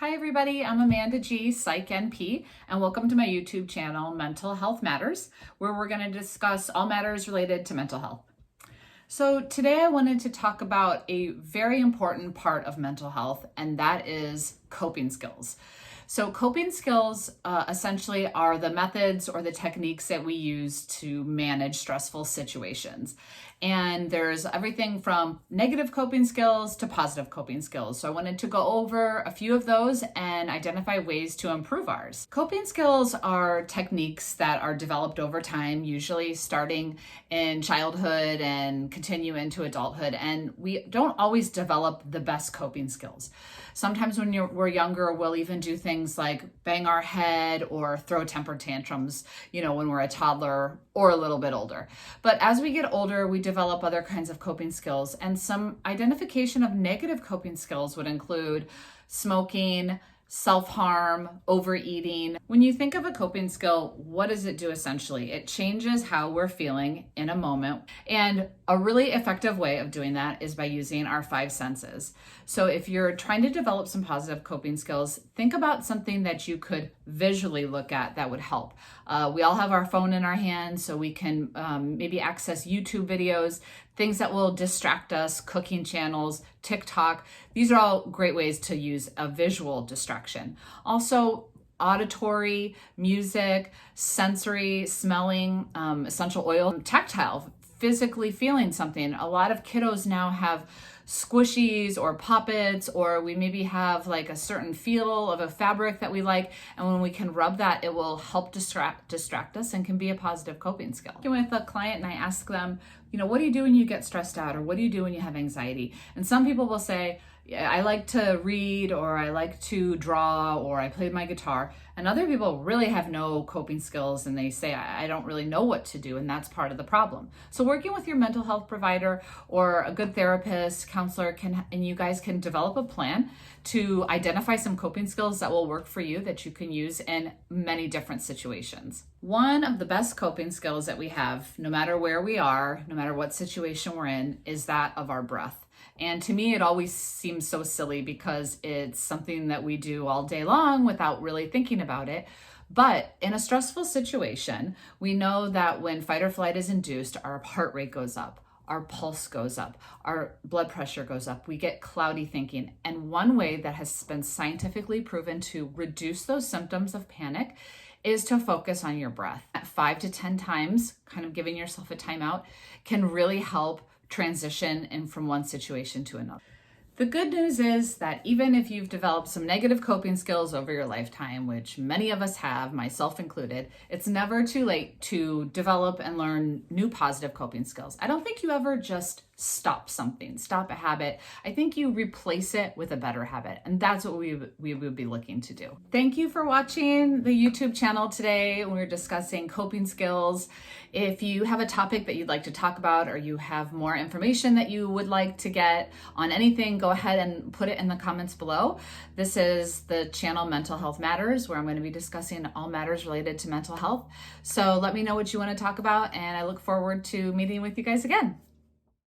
Hi everybody, I'm Amanda G, Psych NP, and welcome to my YouTube channel, Mental Health Matters, where we're going to discuss all matters related to mental health. So today I wanted to talk about a very important part of mental health, and that is coping skills. So coping skills essentially are the methods or the techniques that we use to manage stressful situations. And there's everything from negative coping skills to positive coping skills. So I wanted to go over a few of those and identify ways to improve ours. Coping skills are techniques that are developed over time, usually starting in childhood and continue into adulthood. And we don't always develop the best coping skills. Sometimes when we're younger, we'll even do things like bang our head or throw temper tantrums, when we're a toddler or a little bit older. But as we get older, we develop other kinds of coping skills, and some identification of negative coping skills would include smoking, self-harm, overeating. When you think of a coping skill, what does it do essentially? It changes how we're feeling in a moment. And a really effective way of doing that is by using our five senses. So if you're trying to develop some positive coping skills, think about something that you could visually look at that would help. We all have our phone in our hands, so we can maybe access YouTube videos, things that will distract us, cooking channels, TikTok. These are all great ways to use a visual distraction. Also, auditory, music, sensory, smelling, essential oil, tactile, physically feeling something. A lot of kiddos now have squishies or poppets, or we maybe have like a certain feel of a fabric that we like, and when we can rub that, it will help distract us and can be a positive coping skill. With a client and I ask them, what do you do when you get stressed out, or what do you do when you have anxiety? And some people will say, I like to read, or I like to draw, or I play my guitar. And other people really have no coping skills and they say, I don't really know what to do. And that's part of the problem. So working with your mental health provider or a good therapist, counselor, and you guys can develop a plan to identify some coping skills that will work for you that you can use in many different situations. One of the best coping skills that we have, no matter where we are, no matter what situation we're in, is that of our breath. And to me, it always seems so silly because it's something that we do all day long without really thinking about it. But in a stressful situation, we know that when fight or flight is induced, our heart rate goes up, our pulse goes up, our blood pressure goes up, we get cloudy thinking. And one way that has been scientifically proven to reduce those symptoms of panic is to focus on your breath. At 5 to 10 times, kind of giving yourself a timeout, can really help transition in from one situation to another. The good news is that even if you've developed some negative coping skills over your lifetime, which many of us have, myself included, it's never too late to develop and learn new positive coping skills. I don't think you ever just stop a habit. I think you replace it with a better habit, and that's what we would be looking to do. Thank you for watching the YouTube channel today. We're discussing coping skills. If you have a topic that you'd like to talk about, or you have more information that you would like to get on anything, go ahead and put it in the comments below. This is the channel Mental Health Matters, where I'm going to be discussing all matters related to mental health. So let me know what you want to talk about, and I look forward to meeting with you guys again.